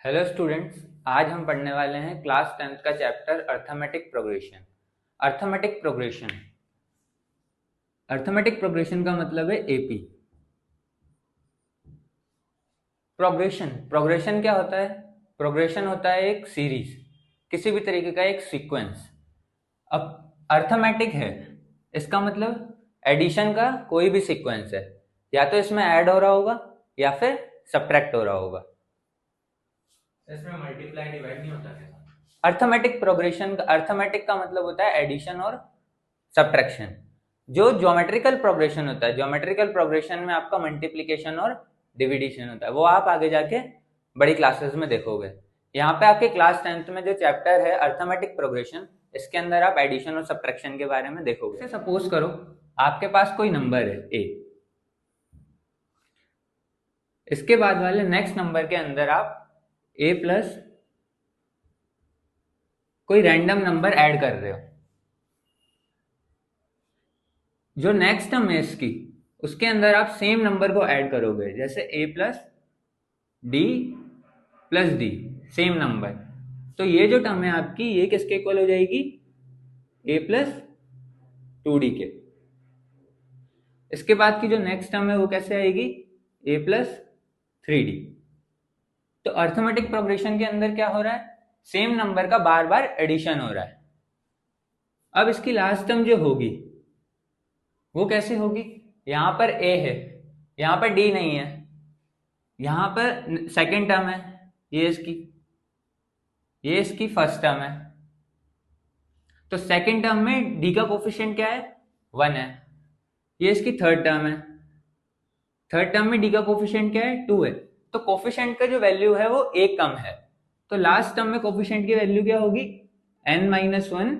Hello students. आज हम पढ़ने वाले हैं क्लास 10th का chapter arithmetic progression. Arithmetic progression arithmetic progression का मतलब है एपी। प्रोग्रेशन प्रोग्रेशन क्या होता है? प्रोग्रेशन होता है एक सीरीज, किसी भी तरीके का एक सीक्वेंस। अब अर्थमेटिक है, इसका मतलब एडिशन का कोई भी सीक्वेंस है, या तो इसमें ऐड हो रहा होगा या फिर सब्ट्रैक्ट हो रहा होगा। इसमें मल्टीप्लाई डिवाइड नहीं होता क्या? अर्थमेटिक प्रोग्रेशन का अर्थमेटिक का मतलब होता है एडिशन और सब्ट्रैक्शन। जो ज्योमेट्रिकल प्रोग्रेशन होता है, ज्योमेट्रिकल प्रोग्रेशन में आपका मल्टीप्लिकेशन और डिविडेशन होता है, वो आप आगे जाके बड़ी क्लासेस में देखोगे। यहाँ पे आपके क्लास 10th में जो चैप्टर है अर्थमेटिक प्रोग्रेशन, इसके अंदर आप एडिशन और सब्ट्रैक्शन के बारे में देखोगे। सपोज करो आपके पास कोई नंबर है ए, इसके बाद वाले नेक्स्ट नंबर के अंदर आप ए प्लस कोई रैंडम नंबर ऐड कर रहे हो। जो नेक्स्ट टर्म है इसकी, उसके अंदर आप सेम नंबर को ऐड करोगे, जैसे A plus D plus D, same number. तो ये जो टर्म है आपकी, ये किसके इक्वल हो जाएगी? ए प्लस 2d के। इसके बाद की जो नेक्स्ट टर्म है वो कैसे आएगी? ए प्लस 3d। तो अर्थमेटिक प्रोग्रेशन के अंदर क्या हो रहा है? सेम नंबर का बार बार एडिशन हो रहा है। अब इसकी लास्ट टर्म जो होगी वो कैसे होगी? यहां पर ए है, यहां पर डी नहीं है, यहां पर सेकेंड टर्म है, ये इसकी फर्स्ट टर्म है। तो सेकेंड टर्म में डी का कोफिशिएंट क्या है? 1 है। ये इसकी थर्ड टर्म है, थर्ड टर्म में डी का कोफिशिएंट क्या है? 2 है। तो कोफिशिएंट का जो वैल्यू है वो एक कम है, तो लास्ट टर्म में कोफिशिएंट की वैल्यू क्या होगी? n-1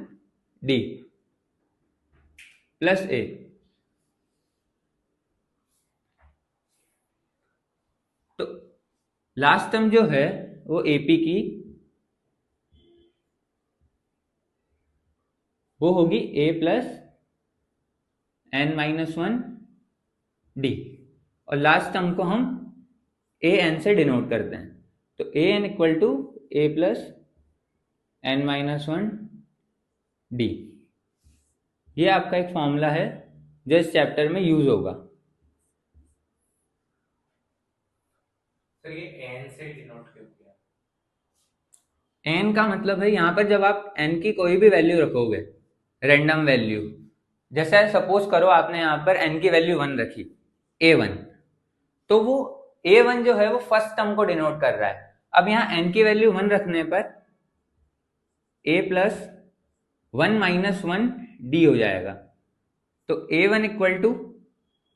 डी प्लस ए। तो लास्ट टर्म जो है वो एपी की वो होगी ए प्लस n-1 डी, और लास्ट टर्म को हम ए एन से डिनोट करते हैं। तो A N equal to A plus n-1 D. ये आपका एक फॉर्मूला है जो इस चैप्टर में यूज होगा। सर ये एन से डिनोट क्यों किया? एन का मतलब है यहाँ पर जब आप एन की कोई भी वैल्यू रखोगे, रैंडम वैल्यू, जैसे सपोज करो आपने यहाँ पर एन की वैल्यू 1 रखी, a1, तो वो a1 जो है वो फर्स्ट टर्म को डिनोट कर रहा है। अब यहाँ एन की वैल्यू 1 रखने पर a प्लस 1-1 डी हो जाएगा। तो a1 इक्वल टू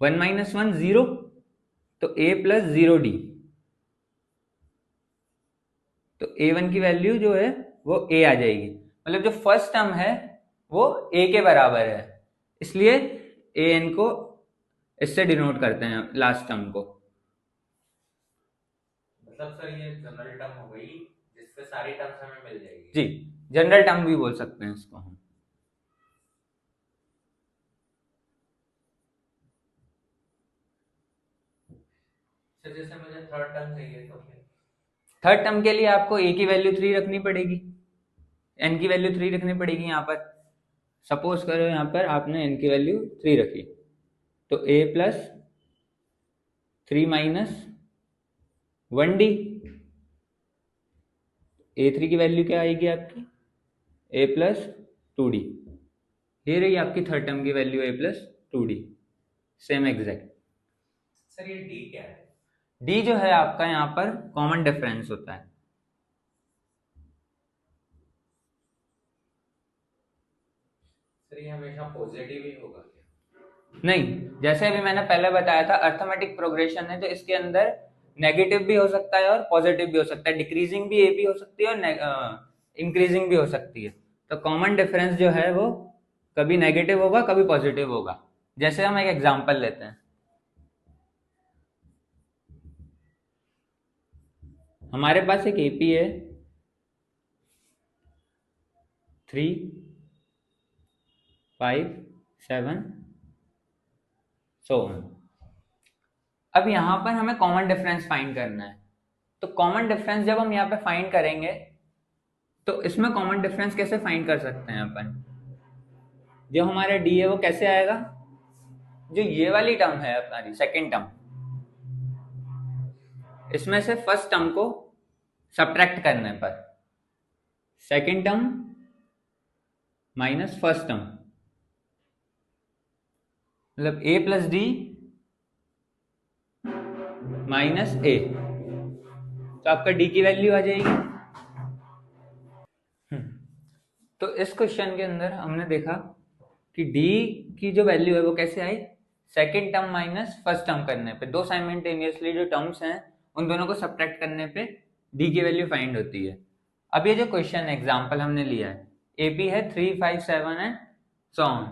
1-1 0, तो a प्लस 0 डी। तो a1 की वैल्यू जो है वो a आ जाएगी, मतलब जो फर्स्ट टर्म है वो a के बराबर है, इसलिए an को इससे डिनोट करते हैं लास्ट टर्म को। मतलब सर ये जनरल टर्म हो गई जिसपे सारी टर्म्स हमें मिल जाएगी। जी, जनरल टर्म भी बोल सकते हैं इसको हम। सर जैसे मुझे थर्ड टर्म चाहिए तो फिर थर्ड टर्म के लिए आपको a की वैल्यू 3 रखनी पड़ेगी, n की वैल्यू 3 रखनी पड़ेगी। यहाँ पर सपोज करो यहाँ पर आपने n की वैल्यू 3 रखी, तो a प्लस 3-1 डी। a3 की वैल्यू क्या आएगी आपकी? a plus 2d। ये रही आपकी थर्ड टर्म की value a plus 2d, same exact. Sir ये डी क्या है? d जो है आपका यहाँ पर कॉमन डिफरेंस होता है। सर ये हमेशा पॉजिटिव ही होगा क्या? नहीं, जैसे अभी मैंने पहले बताया था अर्थमेटिक प्रोग्रेशन है, तो इसके अंदर नेगेटिव भी हो सकता है और पॉजिटिव भी हो सकता है, डिक्रीजिंग भी ए भी हो सकती है और इंक्रीजिंग भी हो सकती है। तो कॉमन डिफरेंस जो है वो कभी नेगेटिव होगा कभी पॉजिटिव होगा। जैसे हम एक एग्जांपल लेते हैं, हमारे पास एक एपी है 3 5 7 सो ऑन। अब यहाँ पर हमें कॉमन डिफरेंस फाइंड करना है, तो कॉमन डिफरेंस जब हम यहाँ पे फाइंड करेंगे तो इसमें कॉमन डिफरेंस कैसे फाइंड कर सकते हैं अपन, जो हमारा डी है वो कैसे आएगा, जो ये वाली टर्म है हमारी सेकेंड टर्म, इसमें से फर्स्ट टर्म को सब्ट्रैक्ट करने पर second term minus first term, मतलब a प्लस डी माइनस ए, तो आपका d की वैल्यू आ जाएगी। तो इस क्वेश्चन के अंदर हमने देखा कि d की जो वैल्यू है वो कैसे आई, second term minus first term करने पे, दो साइमल्टेनियसली जो टर्म्स हैं उन दोनों को सब्ट्रैक्ट करने पे d की वैल्यू फाइंड होती है। अब ये जो क्वेश्चन एग्जांपल हमने लिया है AP है 3, 5, 7 एंड सो ऑन,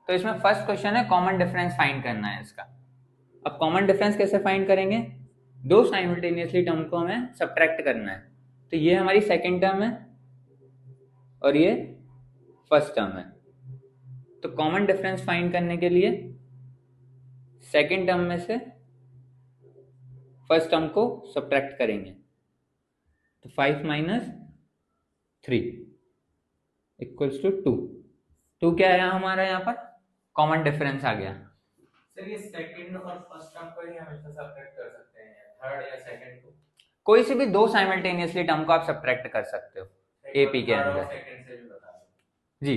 तो इसमें फर्स्ट क्वेश्चन है कॉमन डिफरेंस फाइंड करना है इसका। अब कॉमन डिफरेंस कैसे फाइंड करेंगे, दो साइमल्टेनियसली टर्म को हमें सब्ट्रैक्ट करना है, तो ये हमारी सेकेंड टर्म है और ये फर्स्ट टर्म है। तो कॉमन डिफरेंस फाइंड करने के लिए सेकेंड टर्म में से फर्स्ट टर्म को सब्ट्रैक्ट करेंगे, तो 5 माइनस 3 इक्वल्स टू 2। 2 क्या आया हमारा यहाँ पर, कॉमन डिफरेंस आ गया। सर ये सेकंड और फर्स्ट टर्म को ही हमेशा सब्ट्रैक्ट कर सकते हैं, थर्ड या सेकंड को? कोई सी भी दो साइमल्टेनियसली टर्म को आप सब्ट्रैक्ट कर सकते हो एपी के अंदर। सेकंड से भी बता दो जी,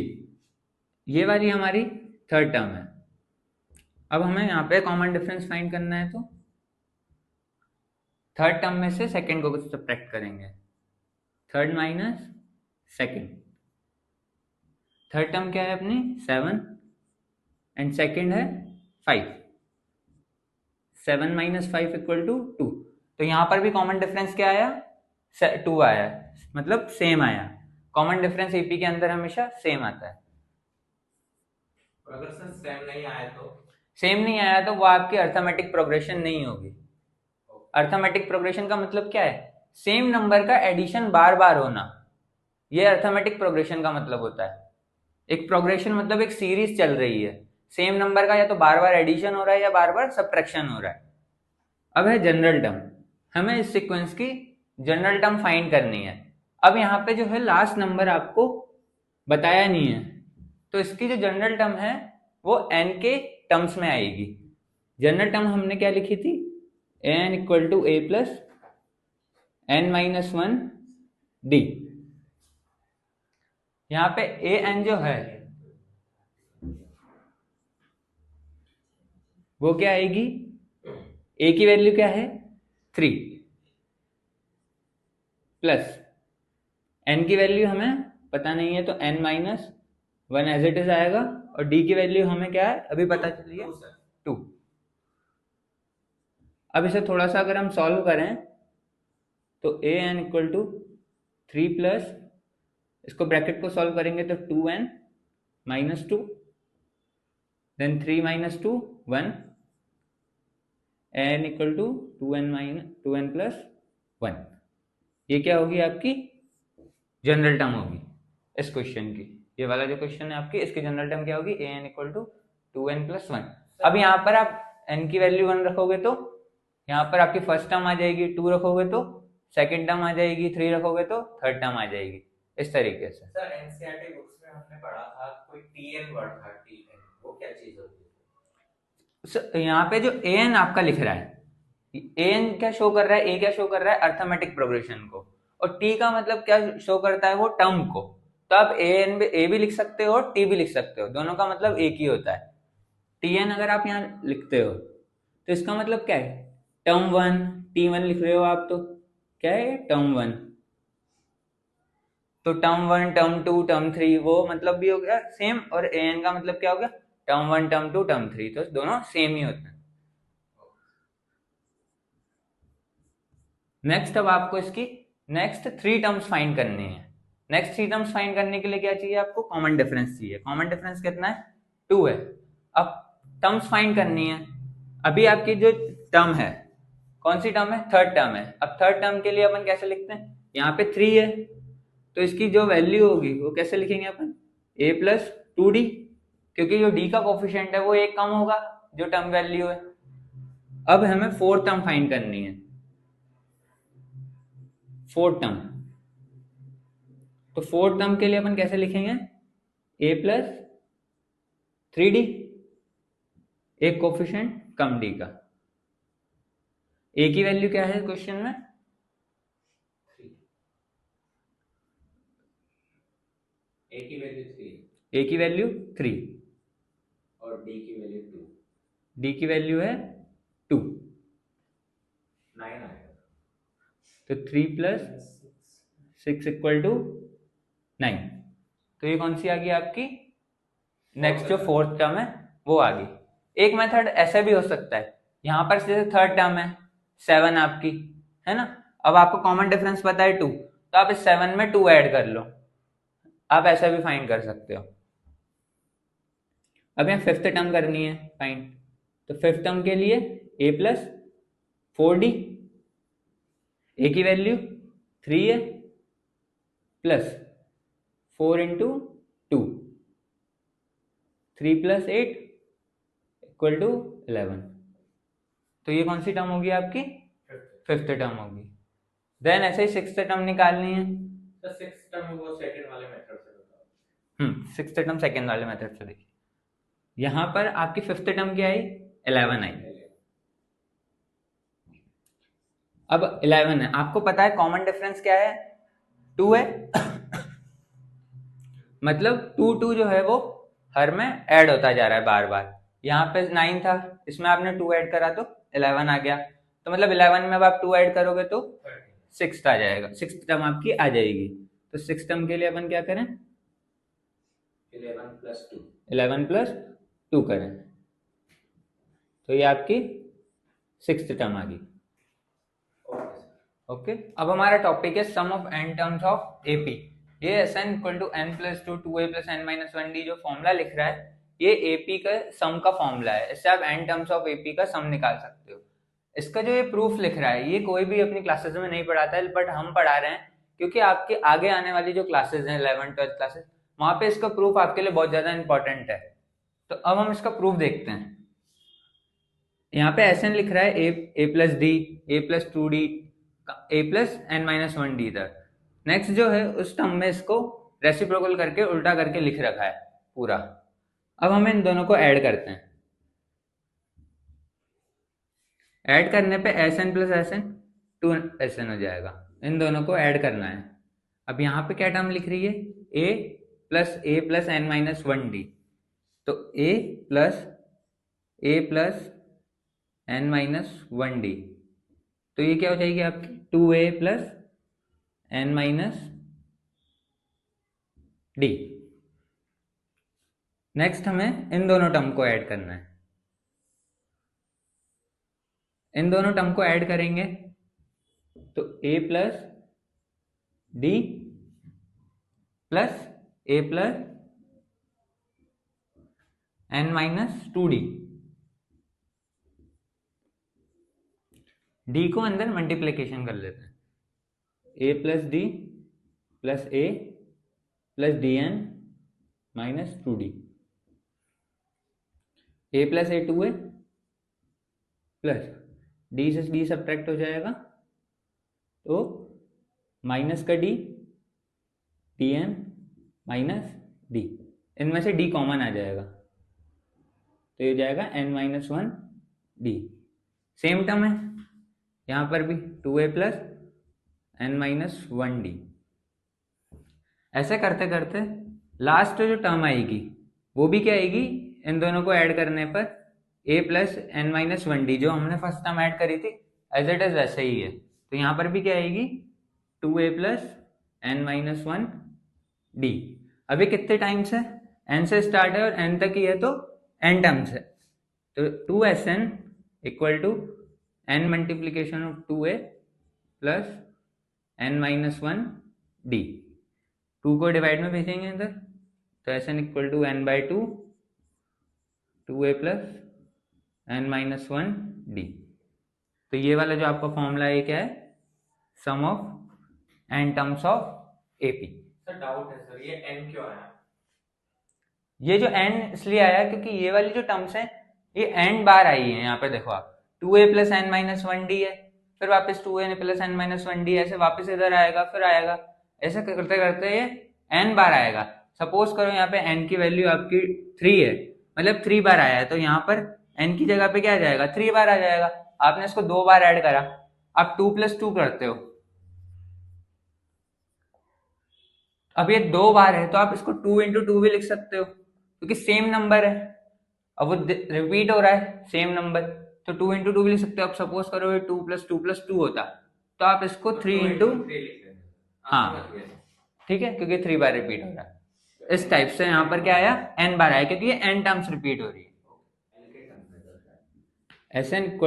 ये वाली हमारी थर्ड टर्म है। अब हमें यहाँ पे कॉमन डिफरेंस फाइंड करना है, तो थर्ड टर्म में से सेकंड को सब्ट्रैक्ट करेंगे, third minus second. Third term क्या है अपनी 7 एंड सेकंड है 5, 7 माइनस 5 इक्वल टू 2। तो यहाँ पर भी कॉमन डिफरेंस क्या आया, 2 आया, मतलब सेम आया। कॉमन डिफरेंस एपी के अंदर हमेशा सेम आता है। अगर सर सेम नहीं आया तो? सेम नहीं आया तो वो आपकी अर्थमेटिक प्रोग्रेशन नहीं होगी। अर्थमेटिक प्रोग्रेशन का मतलब क्या है, सेम नंबर का एडिशन बार बार होना, ये अर्थमेटिक प्रोग्रेशन का मतलब होता है। एक प्रोग्रेशन मतलब एक सीरीज चल रही है, सेम नंबर का या तो बार बार एडिशन हो रहा है या बार बार सब्ट्रैक्शन हो रहा है। अब है जनरल टर्म, हमें इस सीक्वेंस की जनरल टर्म फाइंड करनी है। अब यहाँ पे जो है लास्ट नंबर आपको बताया नहीं है, तो इसकी जो जनरल टर्म है वो n के टर्म्स में आएगी। जनरल टर्म हमने क्या लिखी थी, an equal to a plus n minus 1 d। यहाँ पे an जो है वो क्या आएगी, a की वैल्यू क्या है 3 प्लस n की वैल्यू हमें पता नहीं है, तो n minus 1 as it is आएगा, और d की वैल्यू हमें क्या है अभी पता चली है 2। अब इसे थोड़ा सा अगर हम सॉल्व करें तो an इक्वल टू 3 प्लस, इसको ब्रैकेट को सॉल्व करेंगे तो 2n minus 2, then 3 minus 2 1, n equal to 2n plus 1। ये क्या होगी आपकी जनरल टर्म होगी इस क्वेश्चन की। ये वाला जो क्वेश्चन है आपकी, इसकी जनरल टर्म क्या होगी, an equal to 2n plus 1। अब यहाँ पर आप n की वैल्यू 1 रखोगे तो यहाँ पर आपकी फर्स्ट टर्म आ जाएगी, 2 रखोगे तो सेकंड टर्म आ जाएगी, 3 रखोगे तो थर्ड टर्म आ जाएगी, इस तरीके से। सर एनसीईआरटी बुक्स में हमने पढ़ा था कोई टीएन वर्ड था, टीएन, वो क्या चीज होती है? यहाँ पे जो an आपका लिख रहा है, an क्या शो कर रहा है, a क्या शो कर रहा है अर्थमेटिक प्रोग्रेशन को, और t का मतलब क्या शो करता है वो टर्म को। तो आप a भी लिख सकते हो और t भी लिख सकते हो, दोनों का मतलब एक ही होता है। tn अगर आप यहाँ लिखते हो तो इसका मतलब क्या है, टर्म 1 t1 लिख रहे हो आप, तो क्या है टर्म 1, तो टर्म 1 टर्म 2 टर्म 3 वो मतलब भी हो गया सेम, और an का मतलब क्या हो गया टर्म 1 टर्म 2 टर्म 3, तो दोनों सेम ही होते हैं। नेक्स्ट अब आपको इसकी नेक्स्ट 3 टर्म्स फाइंड करनी है। नेक्स्ट 3 टर्म्स फाइंड करने के लिए क्या चाहिए आपको, कॉमन डिफरेंस चाहिए। कॉमन डिफरेंस कितना है 2 है। अब टर्म्स फाइंड करनी है। अभी आपकी जो टर्म है कौन सी टर्म है, थर्ड टर्म है। अब थर्ड टर्म के लिए अपन कैसे लिखते हैं, यहाँ पे 3 है तो इसकी जो वैल्यू होगी वो कैसे लिखेंगे अपन, a प्लस 2d, क्योंकि जो d का कोफिशिएंट है वो एक कम होगा जो टर्म वैल्यू है। अब हमें फोर्थ टर्म फाइंड करनी है। फोर्थ टर्म, तो फोर्थ टर्म के लिए अपन कैसे लिखेंगे, a प्लस 3d, एक कोफिशिएंट कम d का। a की वैल्यू क्या है क्वेश्चन में, 3, a की वैल्यू 3 a की वैल्यू 3 और d की वैल्यू 2, d की वैल्यू है 2, 9 आएगा। तो 3 प्लस 6 इक्वल टू 9। तो ये कौन सी आ गई आपकी, नेक्स्ट जो फोर्थ टर्म है वो आ गई। एक मेथड ऐसा भी हो सकता है, यहाँ पर जैसे थर्ड टर्म है 7 आपकी, है ना, अब आपको कॉमन डिफरेंस पता है 2, तो आप इस 7 में 2 ऐड कर लो, आप ऐसा भी फाइंड कर सकते हो। अब यहाँ फिफ्थ टर्म करनी है फाइंड, तो फिफ्थ टर्म के लिए a प्लस 4d, a की वैल्यू 3 है, plus 4 into 2, 3 plus 8 equal to 11। तो ये कौन सी टर्म होगी आपकी, फिफ्थ टर्म होगी। देन ऐसे ही सिक्स्थ टर्म निकालनी है, तो सिक्स्थ टर्म वो सेकंड वाले मेथड से बताओ। सिक्स्थ टर्म सेकेंड वाले मेथड से देखिए, यहां पर आपकी फिफ्थ टर्म क्या आई, 11 आई। अब 11 है, आपको पता है कॉमन डिफरेंस क्या है, 2 है मतलब 2 जो है वो हर में ऐड होता जा रहा है बार बार। यहाँ पे 9 था, इसमें आपने 2 ऐड करा तो 11 आ गया, तो मतलब 11 में अब आप 2 ऐड करोगे तो 6 आ जाएगा, सिक्स टर्म आपकी आ जाएगी। तो सिक्स टर्म के लिए अपन क्या करें, 11 प्लस 2 करें, तो ये आपकी सिक्स्थ टर्म आ गई। ओके, अब हमारा टॉपिक है sum of n terms of AP. ये Sn equal to n plus 2 2a plus n minus 1d जो फॉर्मूला लिख रहा है, ये एपी का सम का फॉर्मूला है, इससे आप n टर्म्स ऑफ एपी का सम निकाल सकते हो। इसका जो ये प्रूफ लिख रहा है, ये कोई भी अपनी क्लासेस में नहीं पढ़ाता है, बट हम पढ़ा रहे हैं क्योंकि आपके आगे आने वाली जो क्लासेस हैं 11th 12th क्लासेस, वहां पे इसका प्रूफ आपके लिए बहुत ज्यादा इंपॉर्टेंट है। तो अब हम इसका प्रूफ देखते हैं। यहाँ पे Sn लिख रहा है a plus D, a plus 2d, a plus n minus 1d तक। नेक्स्ट जो है उस टर्म में इसको रेसिप्रोकल करके उल्टा करके लिख रखा है पूरा। अब हम इन दोनों को ऐड करते हैं, ऐड करने पे Sn प्लस Sn 2Sn हो जाएगा, इन दोनों को ऐड करना है। अब यहाँ पे क्या टर्म लिख रही है, a plus n minus 1d, तो a plus n minus 1d, तो ये क्या हो जाएगी आपकी 2a plus n minus d। Next हमें इन दोनों टर्म को ऐड करना है, इन दोनों टर्म को ऐड करेंगे तो a plus d plus a plus n minus 2d, d को अंदर मल्टीप्लीकेशन कर लेते हैं, a plus d plus a plus dn minus 2d, a plus a 2 है, प्लस d से d सब्ट्रैक्ट हो जाएगा तो माइनस का d, dn माइनस d, इनमें से d कॉमन आ जाएगा तो ये जाएगा n minus 1d। Same term है यहाँ पर भी 2a plus n minus 1d। ऐसे करते करते लास्ट जो टर्म आएगी वो भी क्या आएगी, इन दोनों को ऐड करने पर a plus n minus 1d, जो हमने फर्स्ट टर्म ऐड करी थी एज इट इज वैसे ही है, तो यहाँ पर भी क्या आएगी 2a plus n minus 1d। अभी कितने टाइम्स है, n से स्टार्ट है और n तक ही है तो n टर्म्स है, तो 2Sn equal to n multiplication of 2a plus n minus 1d। 2 को डिवाइड में भेजेंगे इधर, तो Sn equal to n by 2 2a plus n minus 1d। तो ये वाला जो आपका फॉर्मूला है क्या है, sum of n terms of AP. Sir doubt है सर, ये n क्यों आया? ये जो n इसलिए आया क्योंकि ये वाली जो टर्म्स हैं ये n बार आई है। यहाँ पे देखो आप 2a plus n minus 1d है, फिर वापस 2n plus n minus 1d, ऐसे वापस इधर आएगा, फिर आएगा, ऐसे करते करते ये n बार आएगा। सपोज करो यहाँ पे n की वैल्यू आपकी 3 है, मतलब 3 बार आया है, तो यहाँ पर n की जगह पे क्या आ जाएगा, 3 बार आ जाएगा। आपने इसको 2 बार ऐड करा, आप 2 + 2 करते हो, अब ये 2 बार है तो आप इसको 2 × 2 भी लिख सकते हो, क्योंकि सेम नंबर है, अब वो रिपीट हो रहा है सेम नंबर, तो 2 × 2 भी लिख सकते हो। अब सपोज करो ये 2 + 2 + 2 होता, तो आप इसको 3 × हाँ ठीक है, क्योंकि 3 बार रिपीट हो रहा है। इस टाइप से यहाँ पर क्या आया, n बार आया, क्योंकि ये n टर्म्स रिपीट हो रही है। Sn =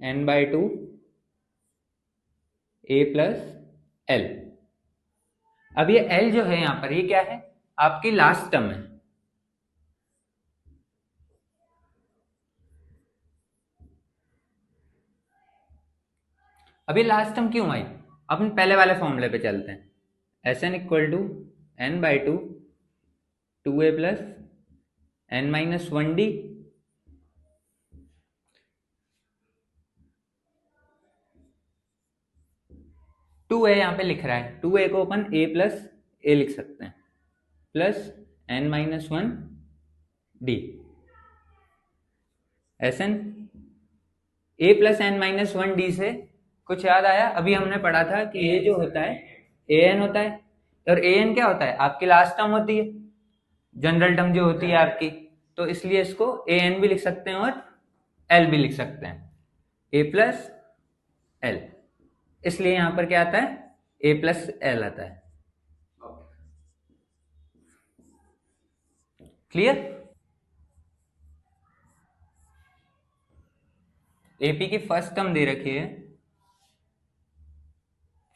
n/2 a + l। अब ये l जो है यहाँ पर, ये क्या है, आपकी लास्ट टर्म है। अभी लास्ट टर्म क्यों आई, अपन पहले वाले फॉर्मूले पे चलते हैं। Sn = n/2 2a + n - 1d 2a यहाँ पे लिख रहा है, 2a को अपन a + a लिख सकते हैं, plus n - 1d। Sn a + n - 1d से कुछ याद आया, अभी हमने पढ़ा था कि ये जो होता है an होता है, और an क्या होता है, आपकी लास्ट टर्म होती है, जनरल टर्म जो होती है आपकी, तो इसलिए इसको an भी लिख सकते हैं और l भी लिख सकते हैं, a + l। इसलिए यहां पर क्या आता है, a + l आता है। क्लियर। एपी की फर्स्ट टर्म दे रखी है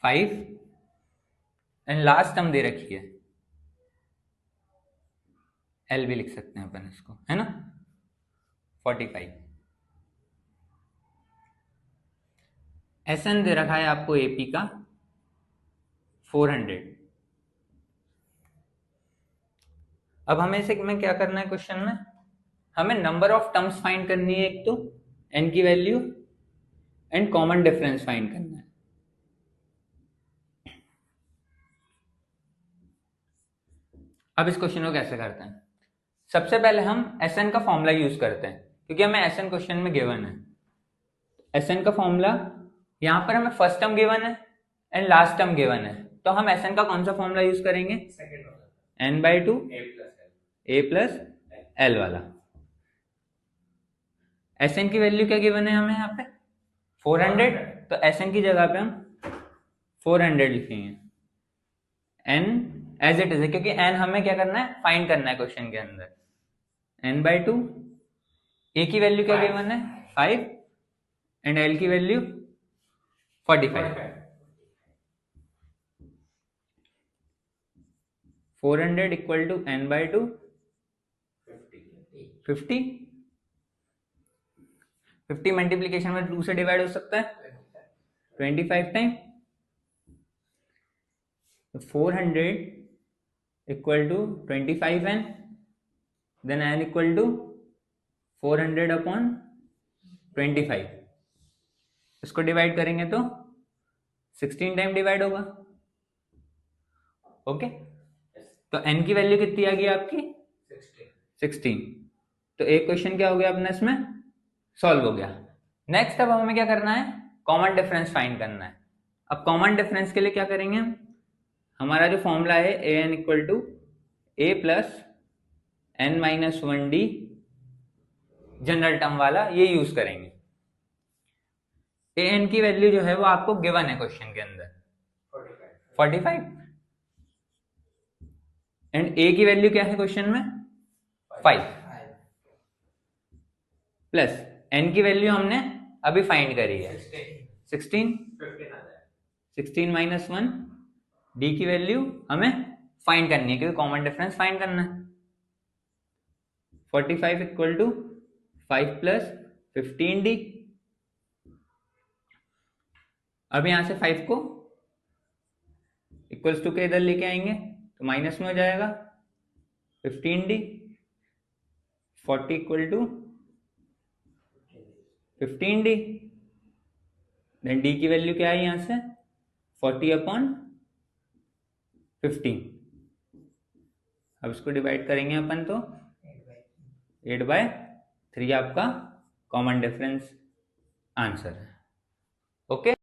5 एंड लास्ट टर्म दे रखी है एल भी लिख सकते हैं अपन इसको, है ना, 45। एसएन दे रखा है आपको एपी का 400। अब हमें इसे में क्या करना है, क्वेश्चन में हमें नंबर ऑफ टर्म्स फाइंड करनी है, एक तो एन की value and common difference find करना है। अब इस क्वेश्चन को कैसे करते हैं, सबसे पहले हम एसएन का फॉर्मूला यूज करते हैं, क्योंकि हमें एसएन क्वेश्चन में गिवन है। एसएन का फॉर्मूला, यहां पर हमें फर्स्ट टर्म गिवन है एंड लास्ट टर्म गिवन है, तो हम एसएन का कौन सा फॉर्मूला यूज करेंगे, n/2 a + l वाला। Sn की वैल्यू क्या गिवन है हमें यहाँ पे 400, तो Sn की जगह पे हम 400 लिखेंगे, n एज इट इज है, क्योंकि n हमें क्या करना है, फाइंड करना है क्वेश्चन के अंदर। n/2 a की वैल्यू क्या गिवन है 5 एंड l की वैल्यू 45। 400 = n/2 50। 50 मल्टीप्लीकेशन में 2 से डिवाइड हो सकता है 25 टाइम, 400 = 25n, then n = 400/25। इसको डिवाइड करेंगे तो 16 टाइम डिवाइड होगा। ओके, तो n की वैल्यू कितनी आ गई आपकी 16। तो एक क्वेश्चन क्या हो गया अपना इसमें सॉल्व हो गया। नेक्स्ट अब हमें क्या करना है, कॉमन डिफरेंस फाइंड करना है। अब कॉमन डिफरेंस के लिए क्या करेंगे हम, हमारा जो फॉर्मूला है an = a + n - 1d general term वाला, ये यूज करेंगे। an की वैल्यू जो है वो आपको गिवन है क्वेश्चन के अंदर 45 एंड a की वैल्यू क्या है क्वेश्चन में 5 प्लस n की वैल्यू हमने अभी फाइंड करी है 16 - 1 d की वैल्यू हमें फाइंड करनी है, क्योंकि कॉमन डिफरेंस फाइंड करना है। 45 = 5 + 15d। अब यहां से 5 को इक्वल्स टू के इधर लेके आएंगे तो माइनस में हो जाएगा 15d। 40 = 15d देन डी की वैल्यू क्या है यहाँ से 40/15। अब इसको डिवाइड करेंगे अपन तो 8/3 आपका कॉमन डिफरेंस आंसर है। ओके।